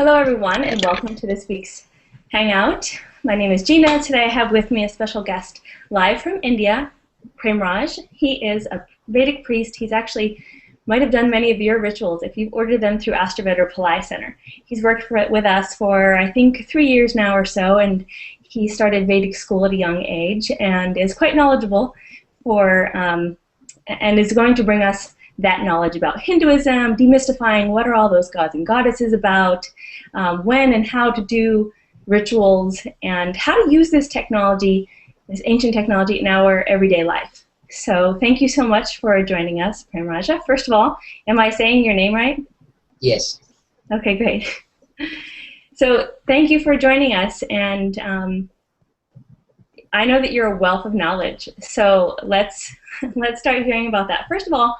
Hello everyone and welcome to this week's Hangout. My name is Gina. Today I have with me a special guest live from India, Premraj. He is a Vedic priest. He's actually might have done many of your rituals if you've ordered them through Astraved or Pillai Center. He's worked with us for I think 3 years now or so, and he started Vedic school at a young age and is quite knowledgeable and is going to bring us that knowledge about Hinduism, demystifying what are all those gods and goddesses about, when and how to do rituals, and how to use this technology, this ancient technology, in our everyday life. So thank you so much for joining us, Premraja. First of all, am I saying your name right? Yes. Okay, great. So thank you for joining us, and I know that you're a wealth of knowledge, so let's start hearing about that. First of all,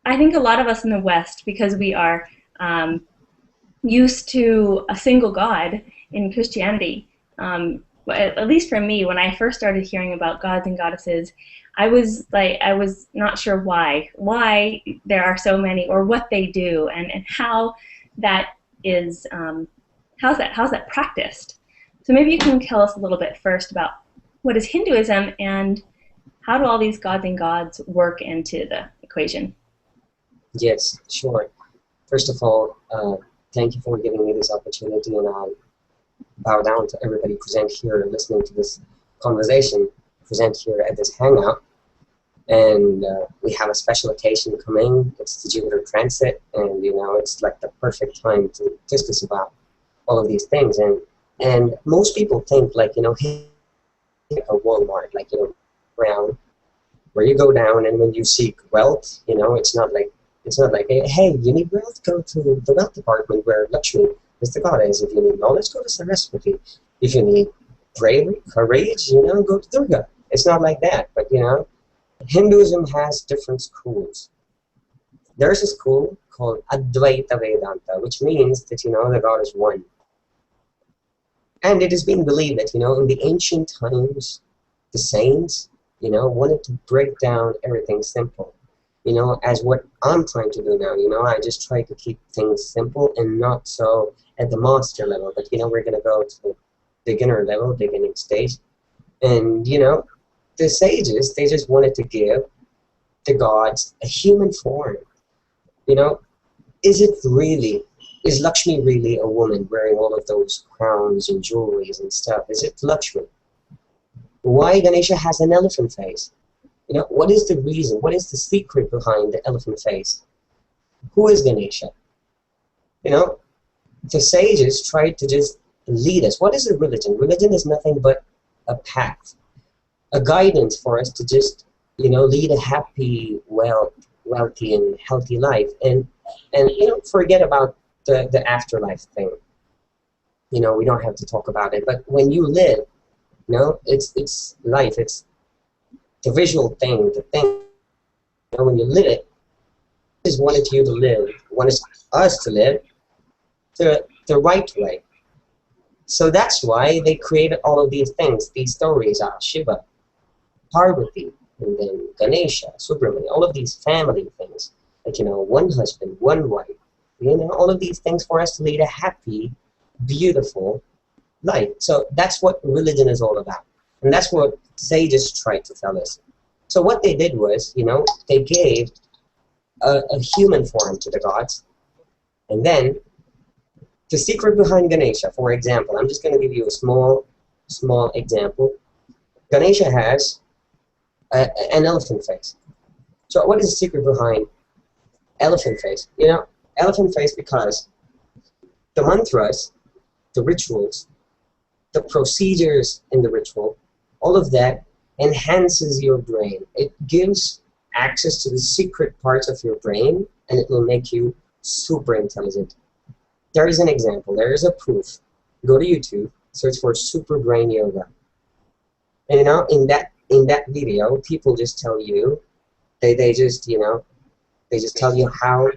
I think a lot of us in the West, because we are used to a single God in Christianity, at least for me, when I first started hearing about gods and goddesses, I was not sure why there are so many, or what they do, and how that is, how's that practiced. So maybe you can tell us a little bit first about what is Hinduism and how do all these gods and gods work into the equation. Yes, sure. First of all, thank you for giving me this opportunity, and I bow down to everybody present here and listening to this conversation present here at this Hangout. And we have a special occasion coming. It's the Jupiter transit, and it's like the perfect time to discuss about all of these things. And most people think like a Walmart, like around where you go down, and when you seek wealth, it's not like, hey, you need wealth, go to the wealth department where Lakshmi is the goddess. If you need knowledge, go to Saraswati. If you need bravery, courage, go to Durga. It's not like that, but Hinduism has different schools. There's a school called Advaita Vedanta, which means that, the God is one. And it is being believed that, in the ancient times, the saints, wanted to break down everything simple. As what I'm trying to do now, I just try to keep things simple and not so at the master level, but, we're going to go to the beginner level, beginning stage. And, the sages, they just wanted to give the gods a human form. Is Lakshmi really a woman wearing all of those crowns and jewelries and stuff? Is it Lakshmi? Why Ganesha has an elephant face? What is the reason? What is the secret behind the elephant face? Who is Ganesha? The sages tried to just lead us. What is a religion? Religion is nothing but a path, a guidance for us to just, lead a happy, wealthy, and healthy life, and forget about the afterlife thing. We don't have to talk about it. But when you live, it's life. It's the visual thing, the thing. When you live it, Jesus wanted you to live, wanted us to live the right way. So that's why they created all of these things, these stories are Shiva, Parvati, and then Ganesha, Subramanya, all of these family things, like, one husband, one wife, all of these things for us to lead a happy, beautiful life. So that's what religion is all about. And that's what sages tried to tell us. So what they did was, they gave a human form to the gods. And then the secret behind Ganesha, for example, I'm just going to give you a small example. Ganesha has an elephant face. So what is the secret behind elephant face? Elephant face because the mantras, the rituals, the procedures in the ritual, all of that enhances your brain. It gives access to the secret parts of your brain, and it will make you super intelligent. There is an example. There is a proof. Go to YouTube, search for super brain yoga. And in that video, people just tell you, they just tell you how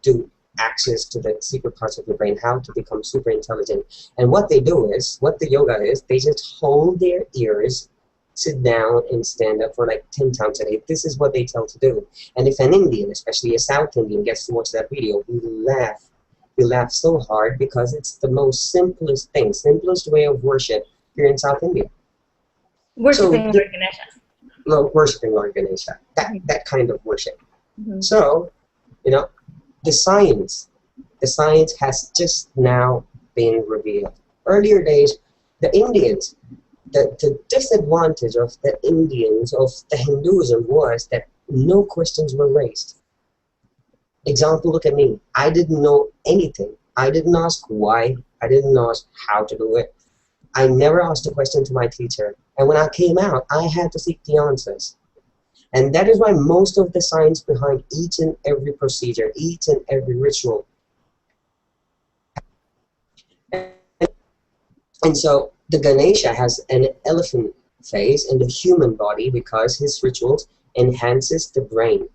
to access to the secret parts of your brain, how to become super intelligent. And what they do is, what the yoga is, they just hold their ears, sit down, and stand up for like 10 times a day. This is what they tell to do. And if an Indian, especially a South Indian, gets to watch that video, we we laugh so hard because it's the most simplest thing, simplest way of worship here in South India. So Worshipping Lord Ganesha. worshiping Lord Ganesha, that kind of worship. Mm-hmm. So, you know, the science has just now been revealed. Earlier days, the Indians, the disadvantage of the Indians, of the Hinduism, was that no questions were raised. Example, look at me. I didn't know anything. I didn't ask why. I didn't ask how to do it. I never asked a question to my teacher. And when I came out, I had to seek the answers. And that is why most of the science behind each and every procedure, each and every ritual. And so the Ganesha has an elephant face in the human body because his rituals enhances the brain.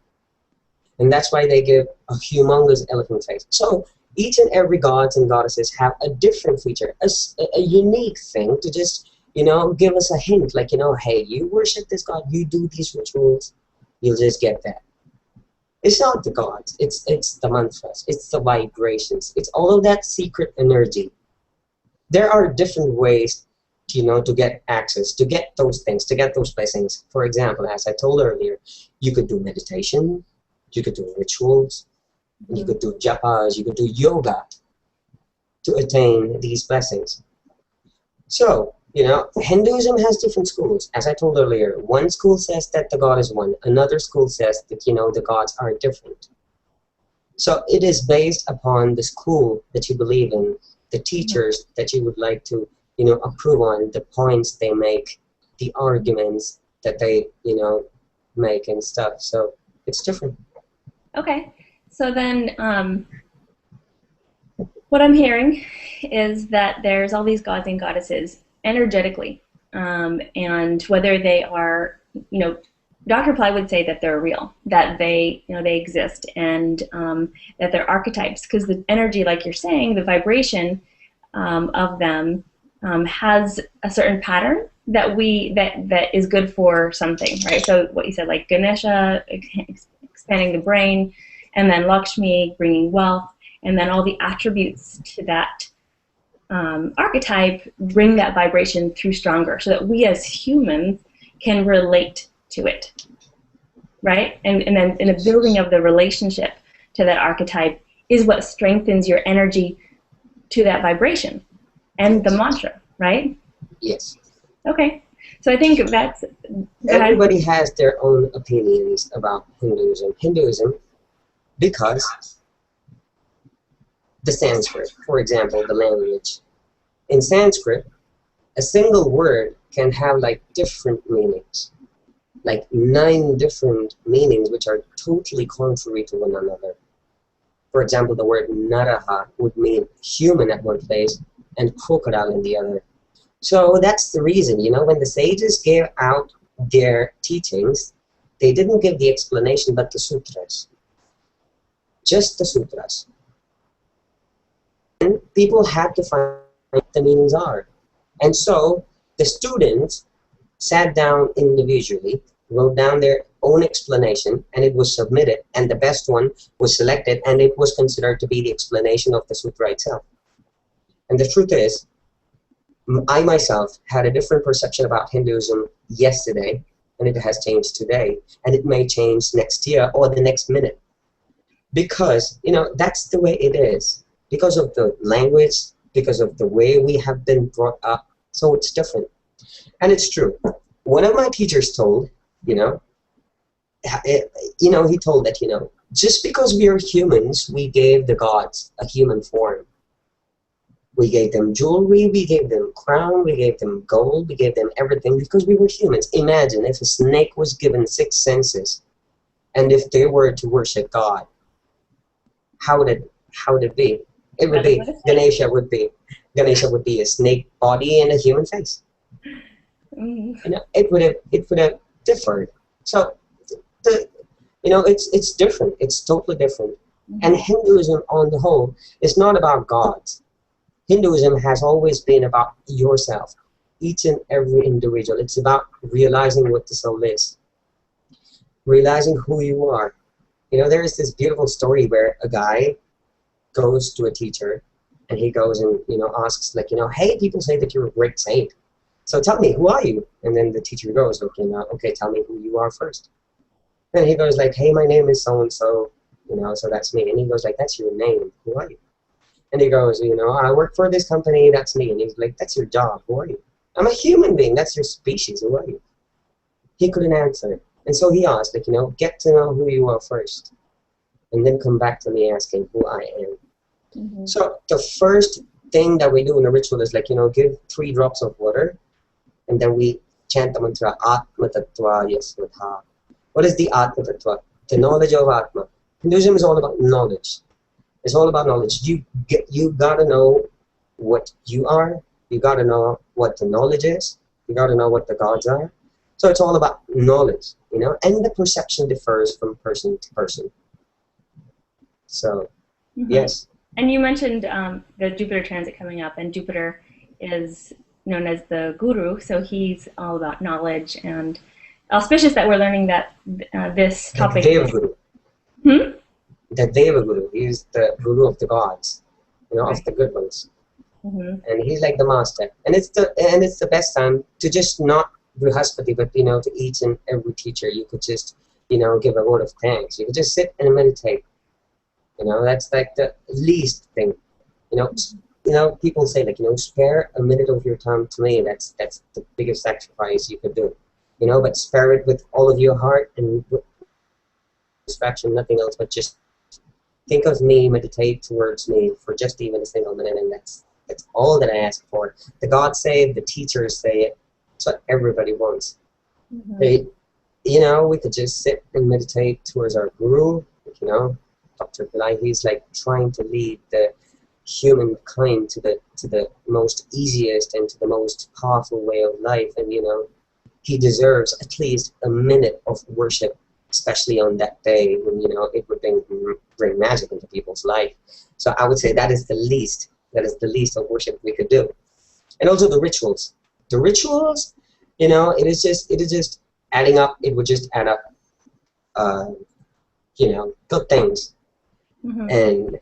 And that's why they give a humongous elephant face. So each and every gods and goddesses have a different feature, a unique thing to just, you know, give us a hint, like, you know, hey, you worship this god, you do these rituals, you'll just get that. It's not the gods, it's the mantras, it's the vibrations, it's all of that secret energy. There are different ways, you know, to get access, to get those things, to get those blessings. For example, as I told earlier, you could do meditation, you could do rituals, you could do japas, you could do yoga to attain these blessings. So, you know, Hinduism has different schools. As I told earlier, one school says that the god is one. Another school says that, you know, the gods are different. So it is based upon the school that you believe in, the teachers that you would like to, you know, approve on, the points they make, the arguments that they, you know, make and stuff. So it's different. Okay. So then what I'm hearing is that there's all these gods and goddesses energetically, and whether they are, you know, Dr. Pillai would say that they're real, that they, you know, they exist, and that they're archetypes, because the energy, like you're saying, the vibration of them has a certain pattern that that is good for something, right? So what you said, like Ganesha expanding the brain, and then Lakshmi bringing wealth, and then all the attributes to that archetype bring that vibration through stronger, so that we as humans can relate to it, right? And then in the building of the relationship to that archetype is what strengthens your energy to that vibration and the mantra, right? Yes. Okay. So I think that's... Everybody has their own opinions about Hinduism. Because the Sanskrit, for example, the language. In Sanskrit, a single word can have like different meanings, like 9 different meanings which are totally contrary to one another. For example, the word naraha would mean human at one place and crocodile in the other. So that's the reason, you know, when the sages gave out their teachings, they didn't give the explanation but the sutras. Just the sutras. And people had to find what the meanings are. And so the students sat down individually, wrote down their own explanation, and it was submitted, and the best one was selected, and it was considered to be the explanation of the sutra itself. And the truth is, I myself had a different perception about Hinduism yesterday, and it has changed today, and it may change next year or the next minute. Because, you know, that's the way it is. Because of the language, because of the way we have been brought up, so it's different. And it's true. One of my teachers told, he told that, you know, just because we are humans, we gave the gods a human form. We gave them jewelry, we gave them crown, we gave them gold, we gave them everything because we were humans. Imagine if a snake was given 6 senses, and if they were to worship God, how would it be? It would be Ganesha would be a snake body and a human face. You know, it would have differed. So it's different. It's totally different. And Hinduism on the whole is not about gods. Hinduism has always been about yourself, each and every individual. It's about realizing what the soul is, realizing who you are. You know, there is this beautiful story where a guy goes to a teacher, and he goes and, asks, like, hey, people say that you're a great saint. So tell me, who are you? And then the teacher goes, okay, tell me who you are first. And he goes like, hey, my name is so-and-so, so that's me. And he goes like, that's your name, who are you? And he goes, I work for this company, that's me. And he's like, that's your job, who are you? I'm a human being, that's your species, who are you? He couldn't answer. And so he asked, like, get to know who you are first. And then come back to me asking who I am. Mm-hmm. So the first thing that we do in a ritual is, like, give 3 drops of water. And then we chant the mantra, Atma Tattva Yasvatha. What is the Atma Tattva? The knowledge of Atma. Hinduism is all about knowledge. It's all about knowledge. You gotta know what you are. You gotta know what the knowledge is. You gotta know what the gods are. So it's all about knowledge, and the perception differs from person to person. So, yes. And you mentioned the Jupiter transit coming up, and Jupiter is known as the guru, so he's all about knowledge, and auspicious that we're learning that this topic. The Devaguru. The Devaguru. He's the guru of the gods, of the good ones, and he's like the master. And it's the best time to just not Brihaspati, but to each and every teacher you could just give a word of thanks. You could just sit and meditate. That's like the least thing. People say, like, spare a minute of your time to me. That's the biggest sacrifice you could do. But spare it with all of your heart and with satisfaction, nothing else, but just think of me, meditate towards me for just even a single minute, and that's all that I ask for. The gods say it, the teachers say it. It's what everybody wants. We could just sit and meditate towards our guru, Dr. Pillai. He's like trying to lead the humankind to the most easiest and to the most powerful way of life, and he deserves at least a minute of worship, especially on that day when it would bring magic into people's life. So I would say that is the least of worship we could do. And also the rituals, it is just adding up. It would just add up good things. And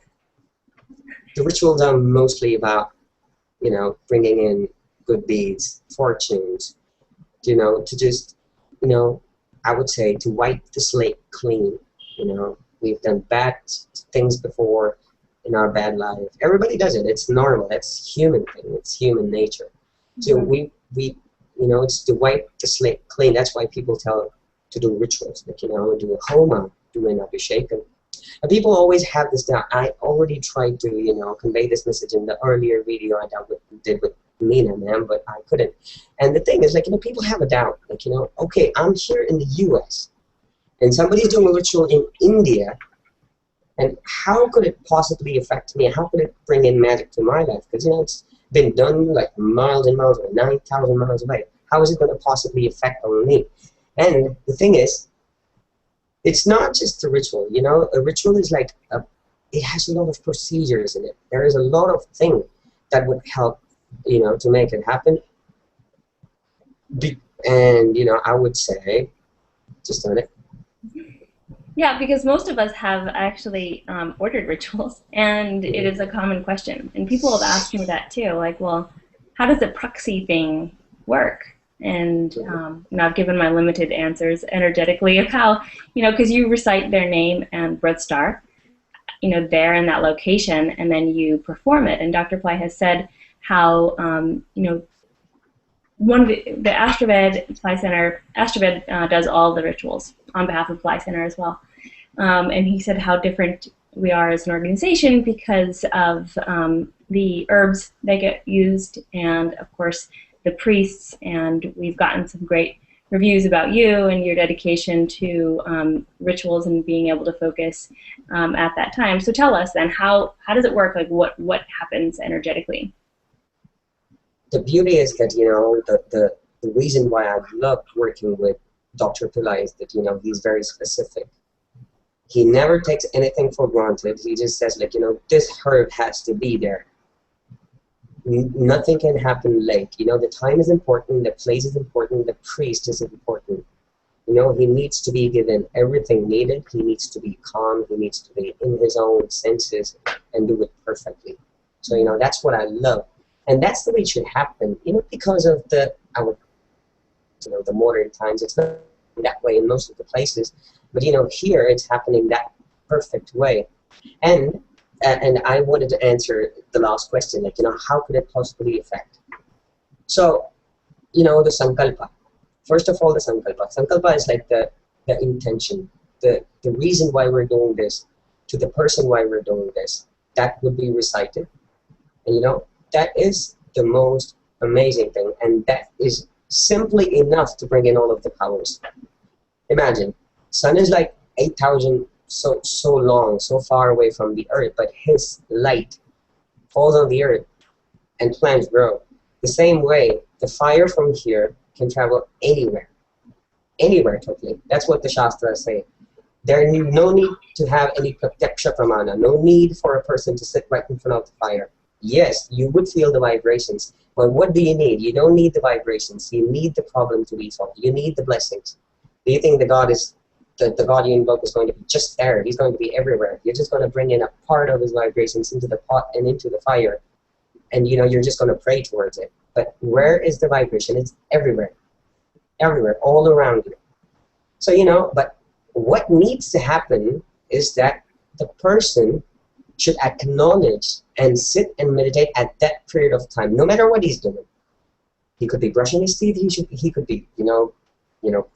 the rituals are mostly about, bringing in good deeds, fortunes, to just, I would say to wipe the slate clean. We've done bad things before in our bad life. Everybody does it. It's normal. That's human thing. It's human nature. So we it's to wipe the slate clean. That's why people tell to do rituals, like, do a homa, do an abhishekam. And people always have this doubt. I already tried to, convey this message in the earlier video I did with Meena, ma'am, but I couldn't. And the thing is, like, people have a doubt. Like, okay, I'm here in the U.S. and somebody's doing a ritual in India, and how could it possibly affect me? How could it bring in magic to my life? Because, it's been done like miles and miles away, 9,000 miles away. How is it going to possibly affect on me? And the thing is, it's not just a ritual. A ritual is like it has a lot of procedures in it. There is a lot of things that would help, to make it happen. And I would say, just on it. Yeah, because most of us have actually ordered rituals, and it is a common question. And people have asked me that too, like, well, how does the proxy thing work? And I've given my limited answers energetically of how, because you recite their name and birth star, there in that location, and then you perform it. And Dr. Pillai has said how, one of the Ashtabed Pillai Center, Ashtabed does all the rituals on behalf of Pillai Center as well. And he said how different we are as an organization because of the herbs that get used, and of course the priests. And we've gotten some great reviews about you and your dedication to rituals and being able to focus at that time. So tell us then, how does it work? Like what happens energetically? The beauty is that the reason why I love working with Dr. Pillai is that he's very specific. He never takes anything for granted. He just says, like, this herb has to be there. Nothing can happen late. The time is important, the place is important, the priest is important. He needs to be given everything needed. He needs to be calm. He needs to be in his own senses and do it perfectly. So, that's what I love. And that's the way it should happen, because of the modern times. It's not that way in most of the places. But, here it's happening that perfect way. And I wanted to answer the last question, how could it possibly affect? So, the sankalpa. First of all, the sankalpa. Sankalpa is like the intention, the reason why we're doing this, to the person why we're doing this. That would be recited. And that is the most amazing thing. And that is simply enough to bring in all of the powers. Imagine, sun is like 8,000 so long, so far away from the earth, but his light falls on the earth and plants grow. The same way, the fire from here can travel anywhere totally. That's what the Shastras say. There is no need to have any pratyaksha pramana, no need for a person to sit right in front of the fire. Yes, you would feel the vibrations, but what do you need? You don't need the vibrations. You need the problem to be solved. You need the blessings. Do you think the God you invoke is going to be just there? He's going to be everywhere. You're just going to bring in a part of his vibrations into the pot and into the fire, and you're just going to pray towards it. But where is the vibration? It's everywhere, all around you. So but what needs to happen is that the person should acknowledge and sit and meditate at that period of time, no matter what he's doing. He could be brushing his teeth. He could be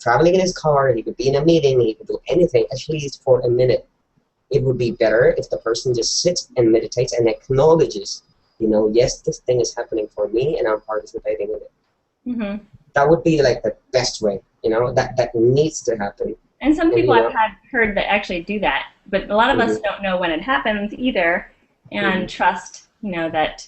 traveling in his car. He could be in a meeting. He could do anything, at least for a minute. It would be better if the person just sits and meditates and acknowledges, yes, this thing is happening for me, and I'm participating in it. Mm-hmm. That would be like the best way. That needs to happen. And some people I've heard that actually do that, but a lot of us don't know when it happens either, and trust, that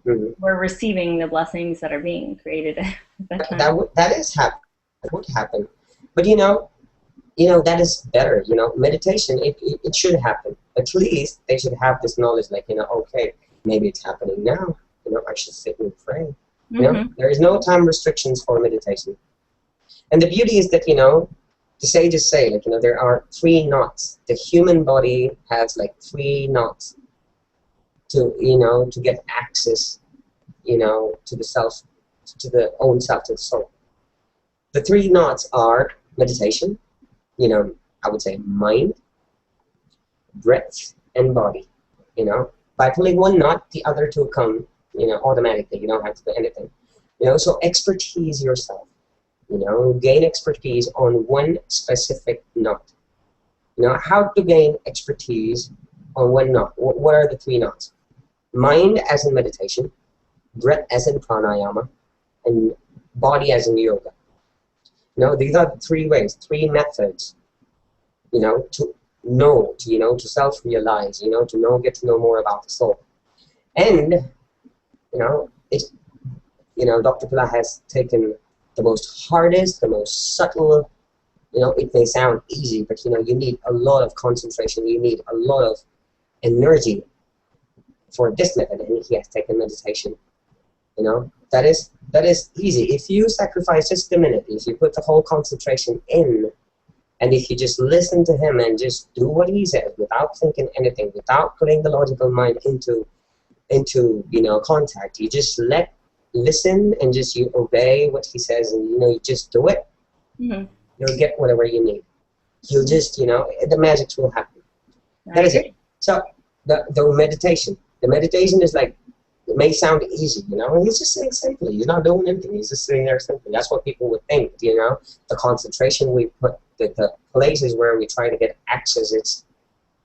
we're receiving the blessings that are being created at that time. That would happen. But that is better. Meditation, it should happen. At least they should have this knowledge, okay, maybe it's happening now. I should sit and pray. There is no time restrictions for meditation. And the beauty is that, the sages say, there are 3 knots. The human body has 3 knots to get access, to the self, to the own self, to the soul. The 3 knots are meditation, I would say mind, breath, and body. By pulling 1 knot, the other 2 come, automatically. You don't have to do anything. So expertise yourself. Gain expertise on 1 specific knot. How to gain expertise on 1 knot? What are the 3 knots? Mind as in meditation, breath as in pranayama, and body as in yoga. These are the 3 ways, 3 methods, to know, to self-realize, to get to know more about the soul. And, Dr. Pillai has taken the most hardest, the most subtle, it may sound easy, but, you need a lot of concentration, you need a lot of energy for this method, and he has taken meditation. That is easy. If you sacrifice just a minute, if you put the whole concentration in, and if you just listen to him and just do what he says without thinking anything, without putting the logical mind into contact, you just listen and just you obey what he says, and you just do it. You'll get whatever you need. You'll just the magic will happen. That is it. So the meditation is it may sound easy, he's just sitting simply. He's not doing anything. He's just sitting there simply. That's what people would think, the concentration we put, the places where we try to get access, it's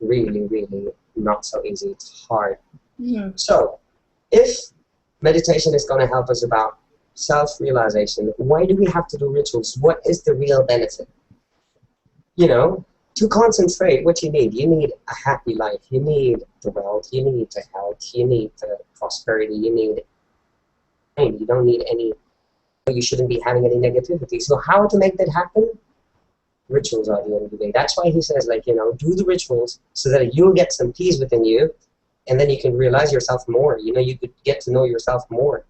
really, really not so easy. It's hard. So if meditation is going to help us about self-realization, why do we have to do rituals? What is the real benefit? To concentrate, what you need a happy life. You need the wealth. You need the health. You need the prosperity. You don't need any, you shouldn't be having any negativity. So how to make that happen? Rituals are the only way. That's why he says, do the rituals so that you'll get some peace within you, and then you can realize yourself more. You could get to know yourself more.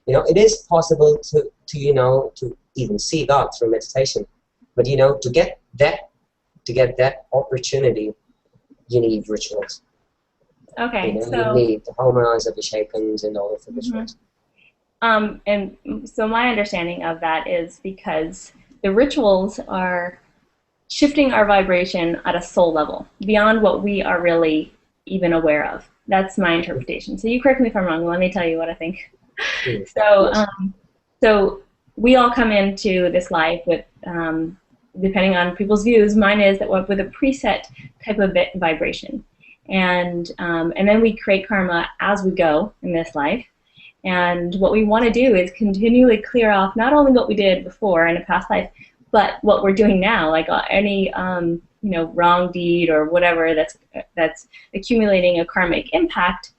It is possible to even see God through meditation. But to get that opportunity, you need rituals. Okay, You so need the homas, abhishekams, and all of the rituals. and so my understanding of that is because the rituals are shifting our vibration at a soul level beyond what we are really even aware of. That's my interpretation. So you correct me if I'm wrong. Let me tell you what I think. So, Yes. so we all come into this life with, depending on people's views, mine is that with a preset type of vibration, and then we create karma as we go in this life. And what we want to do is continually clear off not only what we did before in a past life, but what we're doing now, like any wrong deed or whatever that's accumulating a karmic impact.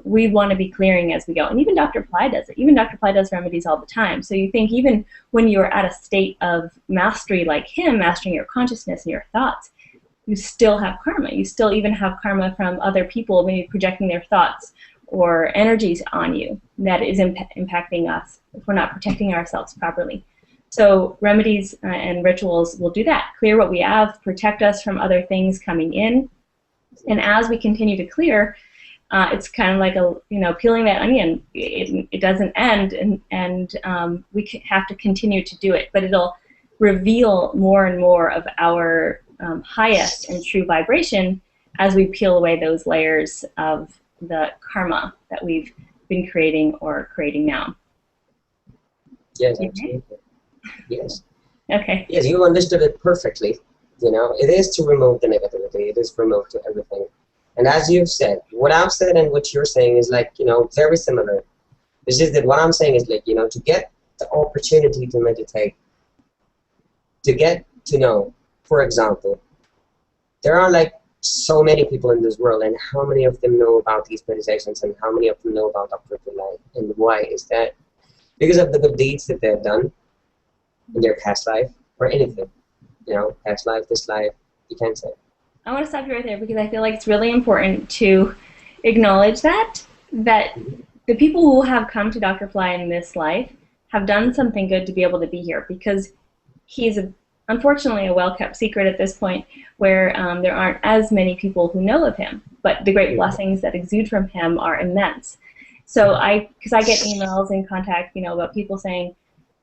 We want to be clearing as we go. And even Dr. Pillai does it. Even Dr. Pillai does remedies all the time. So you think even when you're at a state of mastery like him, mastering your consciousness and your thoughts, you still have karma. You still even have karma from other people maybe projecting their thoughts or energies on you that is impacting us if we're not protecting ourselves properly. So remedies and rituals will do that. Clear what we have, protect us from other things coming in. And as we continue to clear, it's kind of like peeling that onion. It doesn't end, and we have to continue to do it. But it'll reveal more and more of our highest and true vibration as we peel away those layers of the karma that we've been creating or creating now. Yes, absolutely. Yes. Okay. Yes, you understood it perfectly. It is to remove the negativity. It is to remove to everything. And as you've said, what I've said and what you're saying is very similar. It's just that what I'm saying is to get the opportunity to meditate, to get to know, for example, there are so many people in this world, and how many of them know about these meditations, and how many of them know about Dr. Pillai, and why is that? Because of the good deeds that they've done in their past life, or anything, past life, this life, you can't say. I want to stop you right there because I feel like it's really important to acknowledge that the people who have come to Dr. Pillai in this life have done something good to be able to be here, because he's unfortunately a well-kept secret at this point, where there aren't as many people who know of him, but the great blessings that exude from him are immense. So because I get emails and contact, about people saying,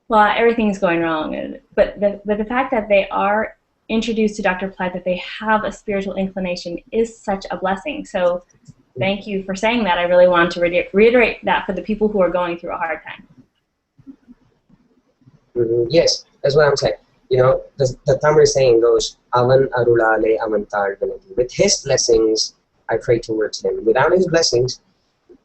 well, everything's going wrong, but the fact that they are introduced to Dr. Pillai, that they have a spiritual inclination, is such a blessing. So thank you for saying that. I really want to reiterate that for the people who are going through a hard time. Yes, that's what I'm saying. The Tamil saying goes, Avan Arulale Avantar Vinagi. With his blessings, I pray towards him. Without his blessings,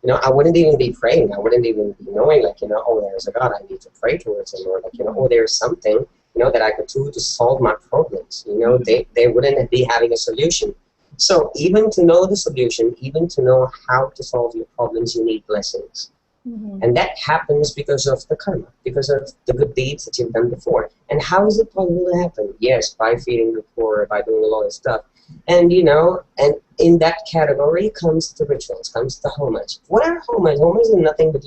I wouldn't even be praying. I wouldn't even be knowing, oh, there's a God, I need to pray towards him. Or, oh, there's something, that I could do to solve my problems. They wouldn't be having a solution. So even to know the solution, even to know how to solve your problems, you need blessings. And that happens because of the karma, because of the good deeds that you've done before. And how is it possible to happen? Yes, by feeding the poor, by doing a lot of stuff. And, and in that category comes the rituals, comes the homas. What are homas? Homas is nothing but,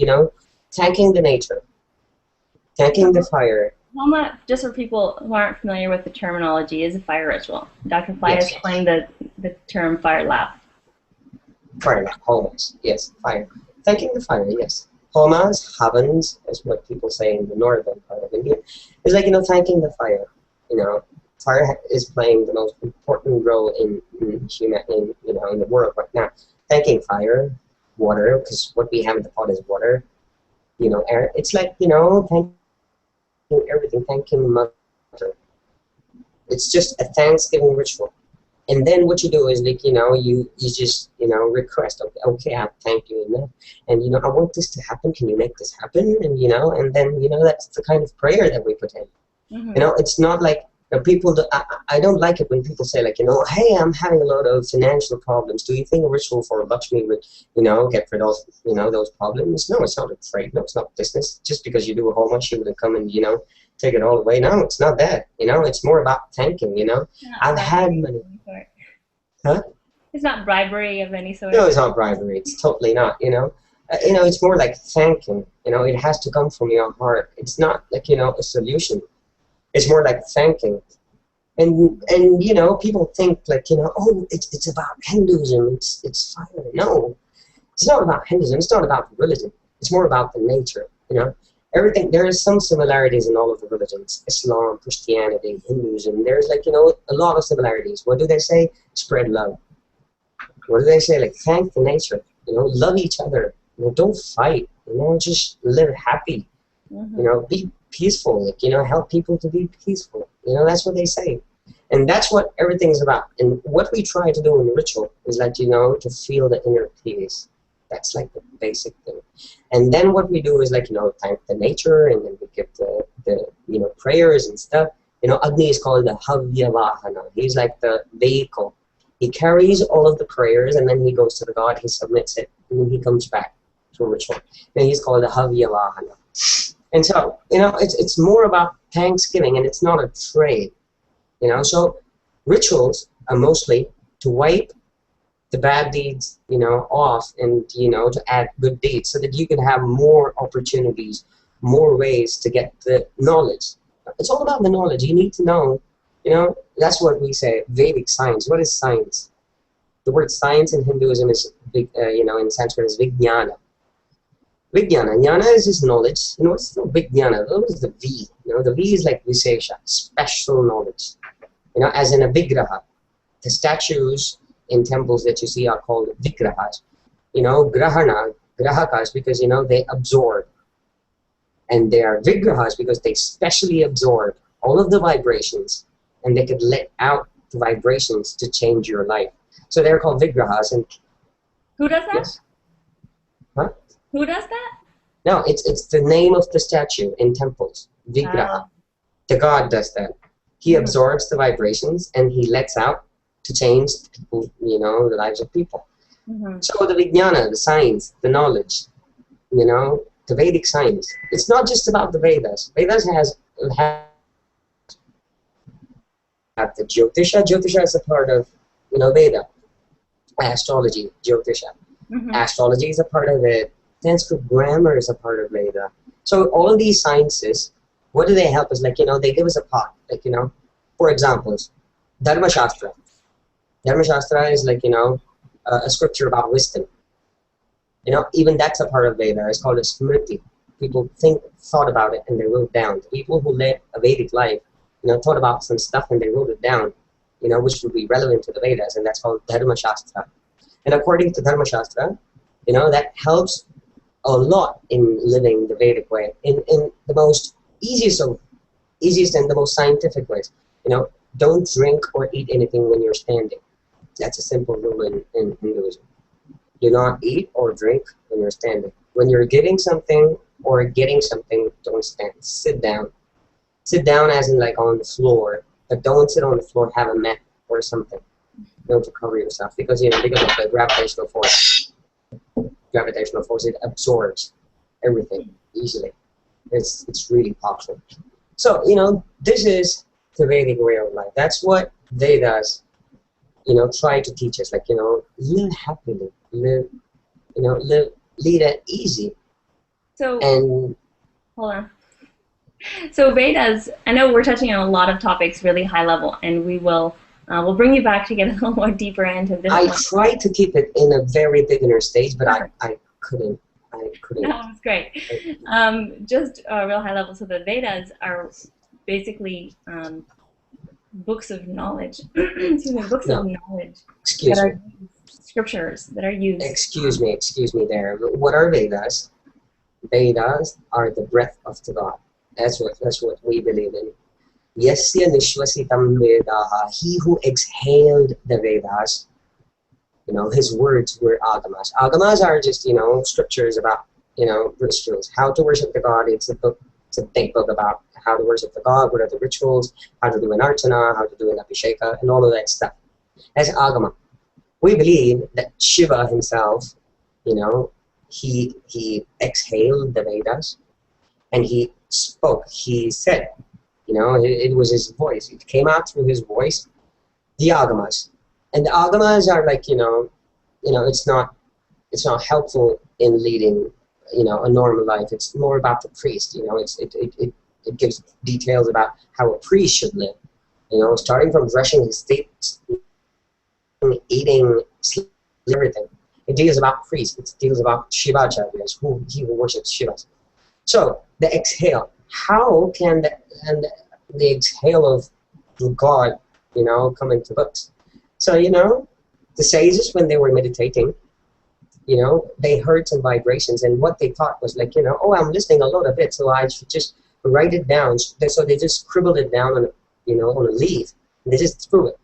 thanking the nature, thanking the fire. Homa, just for people who aren't familiar with the terminology, is a fire ritual. Dr. Pillai Yes. has coined the term fire lab. Fire, homas, yes, fire. Thanking the fire, yes. Homas, havans, is what people say in the northern part of India. It's thanking the fire. Fire is playing the most important role in the world right now. Thanking fire, water, because what we have in the pot is water. Air. It's thanking everything, thanking Mother. It's just a Thanksgiving ritual. And then what you do is you just request, okay, I thank you, and I want this to happen. Can you make this happen? And and then that's the kind of prayer that we put in. It's not like people. I don't like it when people say hey, I'm having a lot of financial problems. Do you think a ritual for Lakshmi would get rid of those problems? No, it's not a trade. No, it's not business. Just because you do a whole bunch, she wouldn't come and take it all away. No, it's not that. It's more about thanking. I've had money. Huh? It's not bribery of any sort. No, it's not bribery. It's totally not. It's more like thanking. It has to come from your heart. It's not a solution. It's more like thanking. And you know, people think like, you know, oh, it's about Hinduism, it's fire. No, it's not about Hinduism, it's not about religion. It's more about the nature, you know. Everything, there is some similarities in all of the religions. Islam, Christianity, Hinduism. There's like, you know, a lot of similarities. What do they say? Spread love. What do they say? Like, thank the nature. You know, love each other. You know, don't fight. You know, just live happy. Mm-hmm. You know, be peaceful. Like, you know, help people to be peaceful. You know, that's what they say. And that's what everything is about. And what we try to do in the ritual is like, you know, to feel the inner peace. That's like the basic thing. And then what we do is like, you know, thank the nature, and then we give the you know, prayers and stuff. You know, Agni is called the Havya Vahana. He's like the vehicle. He carries all of the prayers, and then he goes to the god, he submits it, and then he comes back to a ritual. And he's called the Havya Vahana. And so, you know, it's more about thanksgiving, and it's not a trade. You know, so rituals are mostly to wipe the bad deeds, you know, off, and, you know, to add good deeds so that you can have more opportunities, more ways to get the knowledge. It's all about the knowledge. You need to know, you know, that's what we say, Vedic science. What is science? The word science in Hinduism is, you know, in Sanskrit is Vijnana. Vijnana. Jnana is just knowledge. You know, what's the Vijnana? What is the V? You know, the V is like Visesha, special knowledge. You know, as in a Vigraha. The statues in temples that you see are called Vigrahas. You know, Grahakas, because, you know, they absorb. And they are Vigrahas because they specially absorb all of the vibrations, and they could let out the vibrations to change your life. So they're called Vigrahas. And Who does that? yes. Huh? Who does that? No, it's the name of the statue in temples. Vigraha. The god does that. He absorbs the vibrations, and he lets out to change people, you know, the lives of people. Mm-hmm. So the Vijnana, the science, the knowledge, you know, the Vedic science. It's not just about the Vedas. Vedas have the Jyotisha. Jyotisha is a part of, you know, Veda. Astrology, Jyotisha. Mm-hmm. Astrology is a part of it. Sanskrit grammar is a part of Veda. So all these sciences, what do they help us? Like, you know, they give us a path. Like, you know, for examples, Dharma Shastra. Dharma Shastra is like, you know, a scripture about wisdom. You know, even that's a part of Veda. It's called a Smriti. People thought about it, and they wrote down. The people who led a Vedic life, you know, thought about some stuff, and they wrote it down, you know, which would be relevant to the Vedas, and that's called Dharma Shastra. And according to Dharma Shastra, you know, that helps a lot in living the Vedic way, in the most easiest and the most scientific ways. You know, don't drink or eat anything when you're standing. That's a simple rule in Hinduism. Do not eat or drink when you're standing. When you're giving something or getting something, don't stand. Sit down. Sit down as in like on the floor, but don't sit on the floor, have a mat or something. Don't cover yourself, because, you know, because of the gravitational force. Gravitational force, it absorbs everything easily. It's really powerful. So, you know, this is the Vedic way of life. That's what Vedas, you know, try to teach us. Like, you know, live happily, live, you know, lead it easy. So, and hold on. So Vedas, I know we're touching on a lot of topics really high level, and we will we'll bring you back to get a little more deeper into this. I tried to keep it in a very beginner stage, but I couldn't. No, that's great. Just real high level. So the Vedas are basically books of knowledge. Excuse me, books of knowledge. Excuse me. Scriptures that are used. Excuse me there. What are Vedas? Vedas are the breath of the God. That's what we believe in. Yasya nishvasitam Vedaha. He who exhaled the Vedas, you know, his words were agamas. Agamas are just, you know, scriptures about, you know, rituals. How to worship the God. It's a book. It's a big book about how to worship the God, what are the rituals, how to do an archana, how to do an abhisheka, and all of that stuff. That's agama. We believe that Shiva himself, you know, he exhaled the Vedas, and he spoke. He said, you know, it was his voice. It came out through his voice, the agamas. And the agamas are like, you know, it's not helpful in leading, you know, a normal life. It's more about the priest, you know. It it gives details about how a priest should live. You know, starting from brushing his teeth, eating, sleeping, everything. It deals about priests. It deals about Shivacharyas, who worships Shivas. So the exhale. How can the exhale of God, you know, come into books? So, you know, the sages, when they were meditating, you know, they heard some vibrations, and what they thought was like, you know, oh, I'm listening a lot of it, so I should just write it down. So they just scribbled it down on, you know, on a leaf, and they just threw it.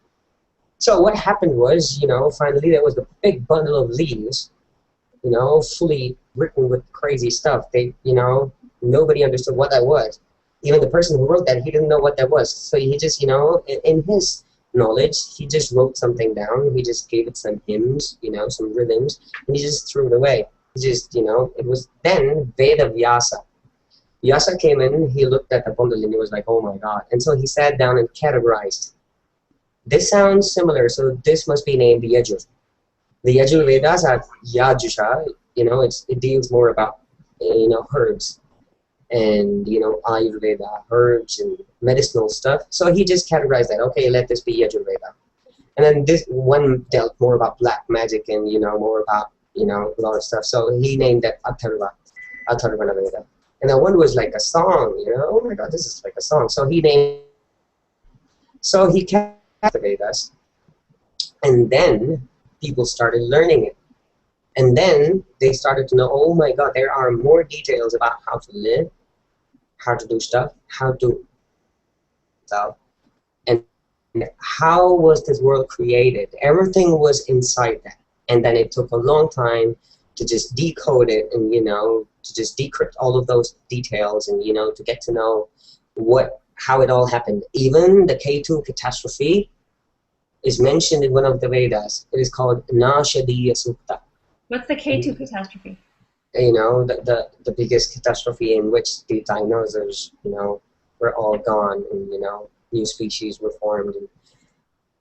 So what happened was, you know, finally there was a big bundle of leaves, you know, fully written with crazy stuff. They, you know, nobody understood what that was. Even the person who wrote that, he didn't know what that was. So he just, you know, in his knowledge, he just wrote something down. He just gave it some hymns, you know, some rhythms, and he just threw it away. He just, you know, it was then Veda Vyasa. Vyasa came in, he looked at the bundle, and he was like, oh my God. And so he sat down and categorized. This sounds similar, so this must be named the Yajur. The Yajur Vedas are Yajusha, you know, it deals more about, you know, herbs and, you know, Ayurveda, herbs and medicinal stuff. So he just categorized that, okay, let this be Yajur Veda. And then this one dealt more about black magic and, you know, more about, you know, a lot of stuff. So he named that Atharvana Veda. And then one was like a song, you know, oh my God, this is like a song. So he kept the Vedas, and then people started learning it. And then they started to know, oh my God, there are more details about how to live, how to do stuff, how to stuff, and how was this world created. Everything was inside that. And then it took a long time to just decode it and, you know, to just decrypt all of those details and, you know, to get to know how it all happened. Even the K2 catastrophe is mentioned in one of the Vedas. It is called Nashadiya Sukta. What's the K2 catastrophe? You know, the biggest catastrophe in which the dinosaurs, you know, were all gone, and, you know, new species were formed, and,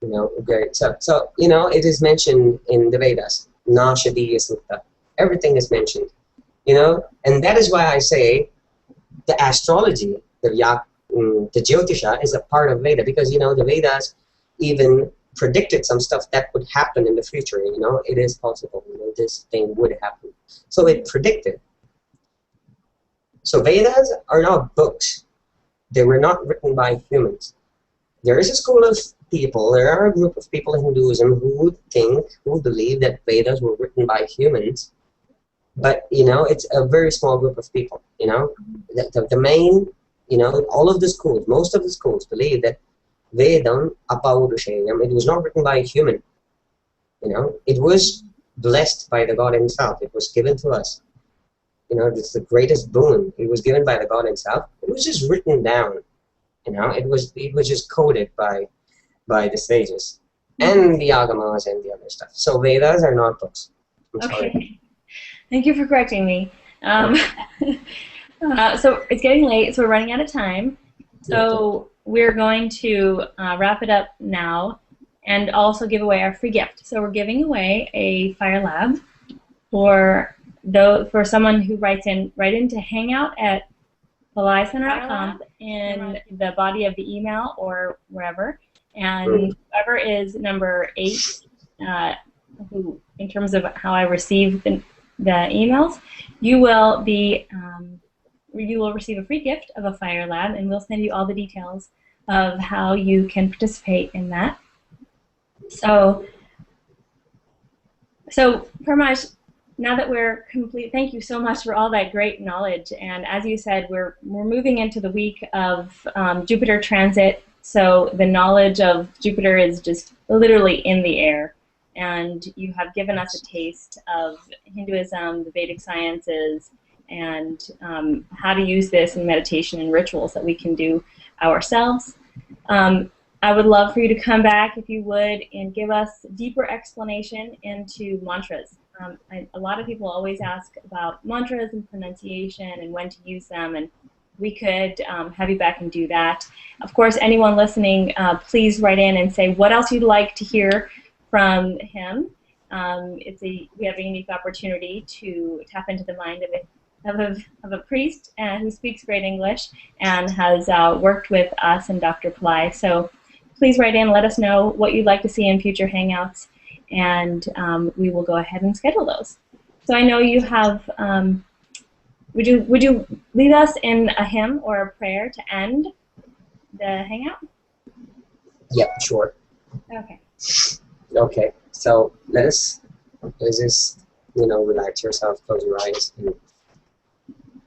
you know, great. So you know, it is mentioned in the Vedas. Nashadiya Sukta. Everything is mentioned, you know, and that is why I say the astrology, the Jyotisha is a part of Veda, because, you know, the Vedas even predicted some stuff that would happen in the future. You know, it is possible, you know, this thing would happen. So it predicted. So Vedas are not books. They were not written by humans. There is a school of people, there are a group of people in Hinduism who believe that Vedas were written by humans. But, you know, it's a very small group of people, you know. The main, you know, all of the schools, most of the schools believe that Vedam Apaurushayam, it was not written by a human, you know. It was blessed by the God himself. It was given to us. You know, it's the greatest boon. It was given by the God himself. It was just written down, you know. It was just coded by the sages and the Agamas and the other stuff. So Vedas are not books. I'm sorry. Thank you for correcting me. So it's getting late, so we're running out of time. So we're going to wrap it up now and also give away our free gift. So we're giving away a Fire Lab for someone who writes into Hangout at PillaiCenter.com in the body of the email or wherever. And whoever is number 8, who in terms of how I receive the emails, you will receive a free gift of a Fire Lab, and we'll send you all the details of how you can participate in that. So Parmaj, now that we're complete, thank you so much for all that great knowledge. And as you said, we're moving into the week of Jupiter transit, so the knowledge of Jupiter is just literally in the air. And you have given us a taste of Hinduism, the Vedic sciences, and how to use this in meditation and rituals that we can do ourselves. I would love for you to come back, if you would, and give us deeper explanation into mantras. A lot of people always ask about mantras and pronunciation and when to use them, and we could have you back and do that. Of course, anyone listening, please write in and say what else you'd like to hear from him. We have a unique opportunity to tap into the mind of of a priest who speaks great English and has worked with us and Dr. Pillai. So please write in, let us know what you'd like to see in future Hangouts, and we will go ahead and schedule those. So I know you have, would you lead us in a hymn or a prayer to end the Hangout? Yep, sure. Okay. Okay, so let's just, relax yourself, close your eyes,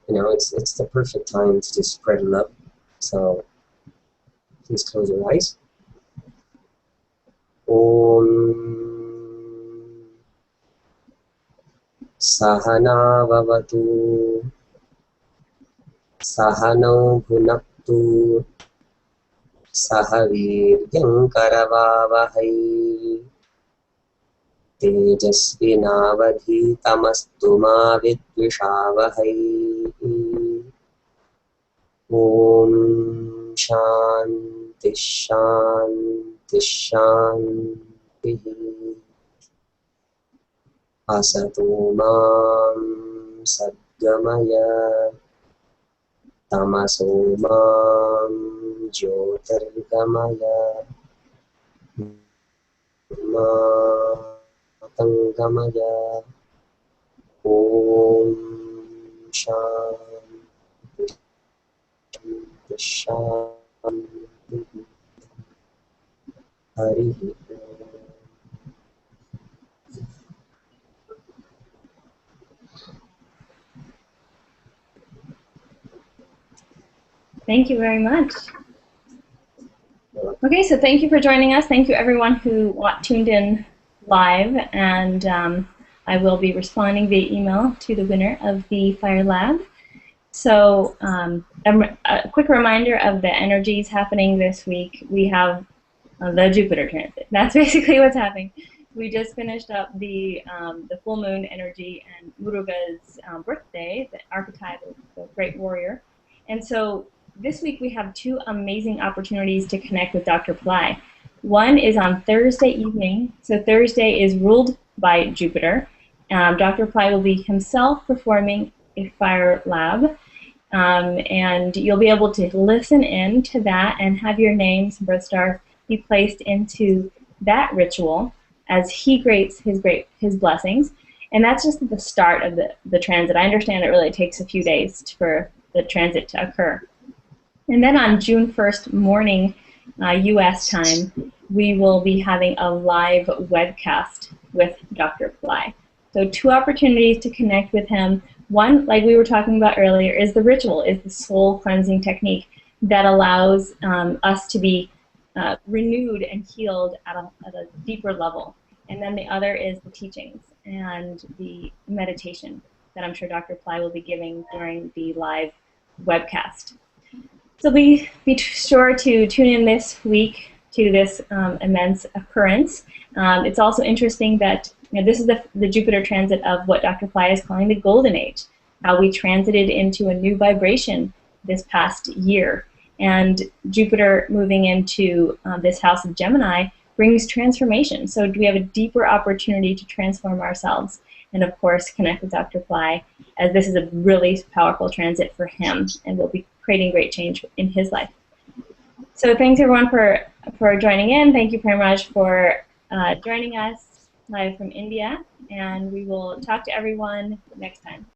and it's the perfect time to just spread love. So please close your eyes. Om Sahana Vavatu Sahano Bhunaktu Sahaviryam Karavavahai Tejasvinavadhitamastu ma vidvishavahai. Om Shanti Shanti Shanti. Asato mam sadgamaya tamaso mam jyotirgamaya matangamaya. Om Shanti Shanti. Hari Om. Thank you very much. Okay, so thank you for joining us. Thank you everyone who tuned in live, and I will be responding via email to the winner of the Fire Lab. So a quick reminder of the energies happening this week. We have the Jupiter transit. That's basically what's happening. We just finished up the full moon energy and Muruga's birthday, the archetype of the great warrior. And so this week we have two amazing opportunities to connect with Dr. Pillai. One is on Thursday evening. So Thursday is ruled by Jupiter. Dr. Pillai will be himself performing a Fire Lab. And you'll be able to listen in to that and have your names and birth stars be placed into that ritual as he grates his blessings. And that's just the start of the transit. I understand it really takes a few days for the transit to occur. And then on June 1st morning, U.S. time, we will be having a live webcast with Dr. Pillai. So two opportunities to connect with him. One, like we were talking about earlier, is the ritual, is the soul cleansing technique that allows us to be renewed and healed at a deeper level. And then the other is the teachings and the meditation that I'm sure Dr. Pillai will be giving during the live webcast. So be sure to tune in this week to this immense occurrence. It's also interesting that this is the Jupiter transit of what Dr. Pillai is calling the Golden Age, how we transited into a new vibration this past year. And Jupiter moving into this house of Gemini brings transformation. So we have a deeper opportunity to transform ourselves and, of course, connect with Dr. Pillai, as this is a really powerful transit for him and will be creating great change in his life. So thanks, everyone, for joining in. Thank you, Premraj, for joining us live from India, and we will talk to everyone next time.